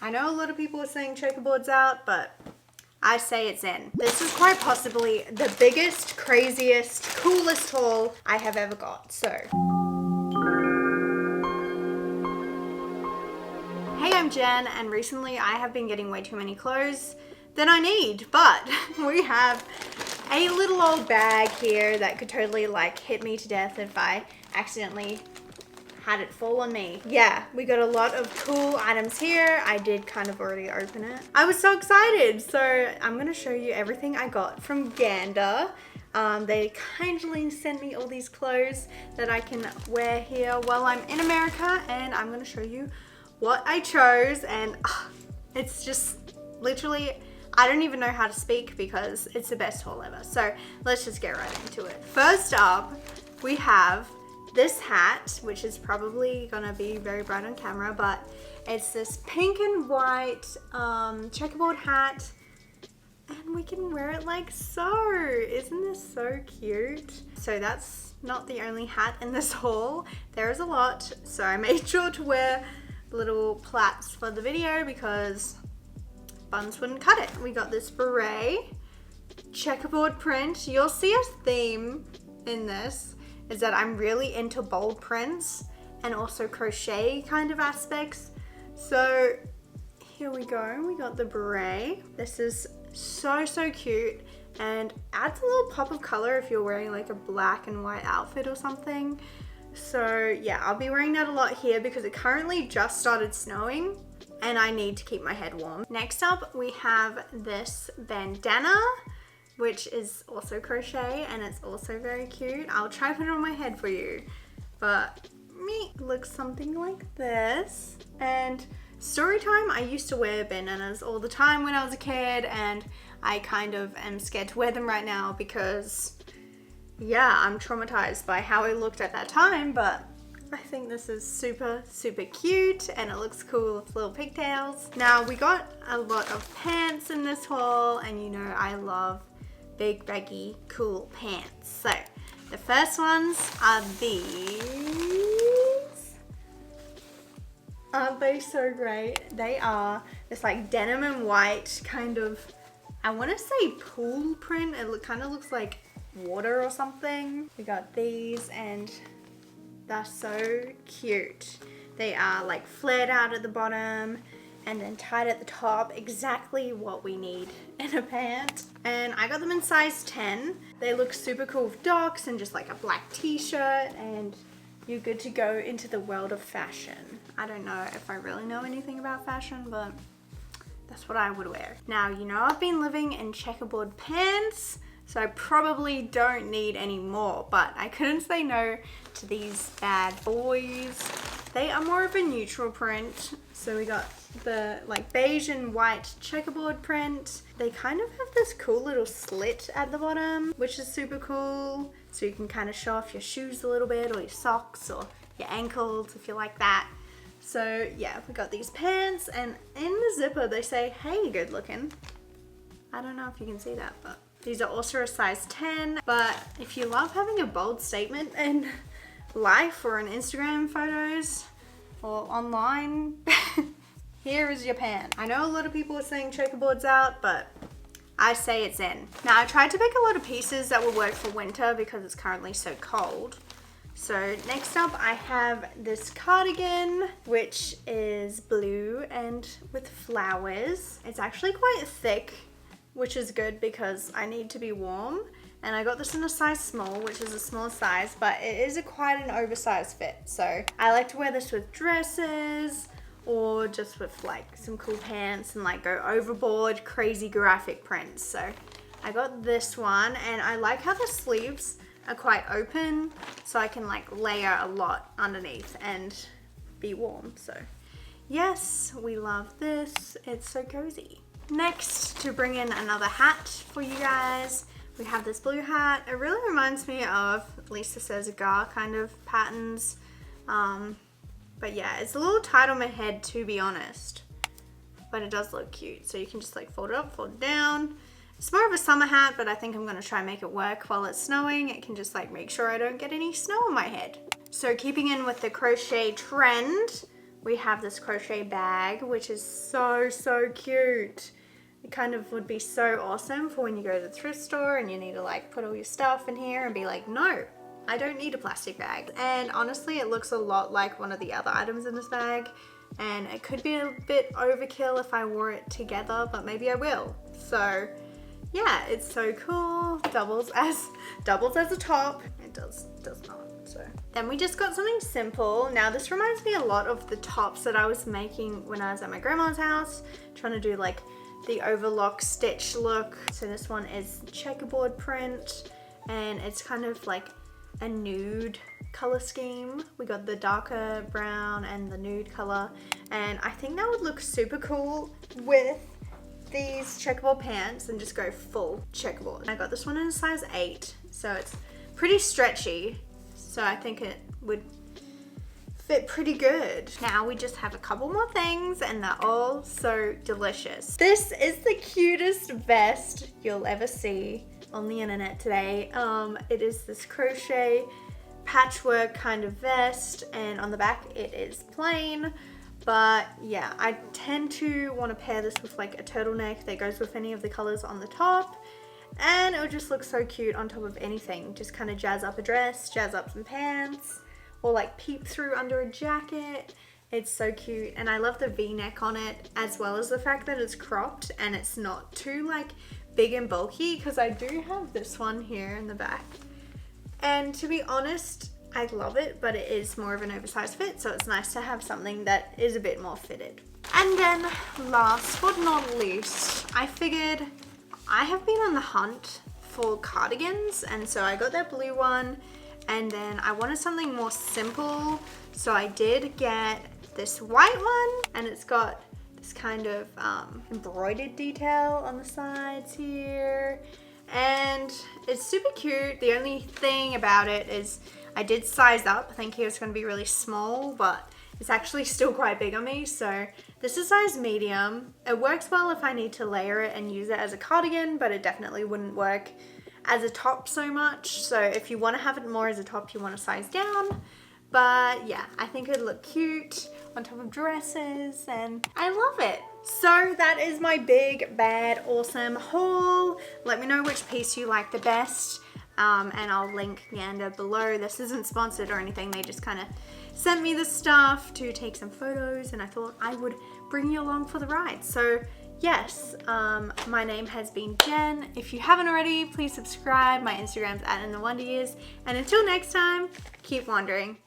I know a lot of people are saying checkerboard's out, but I say it's in. This is quite possibly the biggest, craziest, coolest haul I have ever got, so. Hey, I'm Jen, and recently I have been getting way too many clothes than I need, but we have a little old bag here that could totally like hit me to death if I accidentally had it fall on me. Yeah, we got a lot of cool items here. I did kind of already open it. I was so excited. So I'm gonna show you everything I got from Ghanda. They kindly sent me all these clothes that I can wear here while I'm in America, and I'm gonna show you what I chose, and it's just literally, I don't even know how to speak because it's the best haul ever. So let's just get right into it. First up, we have this hat, which is probably gonna be very bright on camera, but it's this pink and white checkerboard hat, and we can wear it like so. Isn't this so cute? So that's not the only hat in this haul. There is a lot, so I made sure to wear little plaits for the video because buns wouldn't cut it. We got this beret, checkerboard print. You'll see a theme in this is that I'm really into bold prints and also crochet kind of aspects. So here we go, we got the beret. This is so cute and adds a little pop of color if you're wearing like a black and white outfit or something. So yeah, I'll be wearing that a lot here because it currently just started snowing and I need to keep my head warm. Next up, we have this bandana, which is also crochet and it's also very cute. I'll try to put it on my head for you, but me looks something like this. And story time, I used to wear bandanas all the time when I was a kid, and I kind of am scared to wear them right now because yeah, I'm traumatized by how it looked at that time, but I think this is super cute and it looks cool with little pigtails. Now we got a lot of pants in this haul, and you know I love big baggy cool pants. So the first ones are these. Aren't they so great? They are this like denim and white kind of, I want to say pool print. It kind of looks like water or something. We got these and they're so cute. They are like flared out at the bottom and then tied at the top, exactly what we need in a pant. And I got them in size 10. They look super cool with docks and just like a black t-shirt, and you're good to go into the world of fashion. I don't know if I really know anything about fashion, but that's what I would wear. Now, you know I've been living in checkerboard pants, so I probably don't need any more, but I couldn't say no to these bad boys. They are more of a neutral print. So we got the like beige and white checkerboard print. They kind of have this cool little slit at the bottom, which is super cool. So you can kind of show off your shoes a little bit, or your socks, or your ankles if you like that. So yeah, we got these pants, and in the zipper they say, hey, good looking. I don't know if you can see that, but these are also a size 10. But if you love having a bold statement in life or in Instagram photos or online, here is your pant. I know a lot of people are saying checkerboard's out, but I say it's in. Now I tried to pick a lot of pieces that will work for winter because it's currently so cold. So next up I have this cardigan, which is blue and with flowers. It's actually quite thick, which is good because I need to be warm. And I got this in a size small, which is a small size, but it is quite an oversized fit. So I like to wear this with dresses or just with like some cool pants and like go overboard, crazy graphic prints. So I got this one, and I like how the sleeves are quite open, so I can like layer a lot underneath and be warm. So yes, we love this. It's so cozy. Next, to bring in another hat for you guys, we have this blue hat. It really reminds me of Lisa Says Gar kind of patterns. But yeah, it's a little tight on my head, to be honest, but it does look cute. So you can just like fold it up, fold it down. It's more of a summer hat, but I think I'm gonna try and make it work while it's snowing. It can just like make sure I don't get any snow on my head. So keeping in with the crochet trend, we have this crochet bag, which is so cute. It kind of would be so awesome for when you go to the thrift store and you need to like put all your stuff in here and be like, no, I don't need a plastic bag. And honestly, it looks a lot like one of the other items in this bag, and it could be a bit overkill if I wore it together, but maybe I will. So yeah, it's so cool. Doubles as a top. It does not. So then we just got something simple. Now this reminds me a lot of the tops that I was making when I was at my grandma's house, trying to do like the overlock stitch look. So this one is checkerboard print, and it's kind of like a nude color scheme. We got the darker brown and the nude color, and I think that would look super cool with these checkerboard pants and just go full checkerboard. I got this one in a size 8, so it's pretty stretchy, so I think it would fit pretty good. Now we just have a couple more things, and they're all so delicious. This is the cutest vest you'll ever see on the internet today. It is this crochet patchwork kind of vest, and on the back it is plain. But yeah, I tend to want to pair this with like a turtleneck that goes with any of the colors on the top, and it would just look so cute on top of anything. Just kind of jazz up a dress, jazz up some pants, or like peep through under a jacket. It's so cute, and I love the V-neck on it, as well as the fact that it's cropped and it's not too like big and bulky, because I do have this one here in the back. And to be honest, I love it, but it is more of an oversized fit, so it's nice to have something that is a bit more fitted. And then last but not least, I figured I have been on the hunt for cardigans, and so I got that blue one, and then I wanted something more simple, so I did get this white one, and it's got this kind of embroidered detail on the sides here, and it's super cute. The only thing about it is I did size up, thinking it was going to be really small, but it's actually still quite big on me. So this is size medium. It works well if I need to layer it and use it as a cardigan, but it definitely wouldn't work as a top so much. So if you want to have it more as a top, you want to size down. But yeah, I think it'd look cute on top of dresses, and I love it. So that is my big, bad, awesome haul. Let me know which piece you like the best. And I'll link Ghanda below. This isn't sponsored or anything. They just kind of sent me the stuff to take some photos, and I thought I would bring you along for the ride. So yes, my name has been Jen. If you haven't already, please subscribe. My Instagram's @InTheWonderYears. And until next time, keep wandering.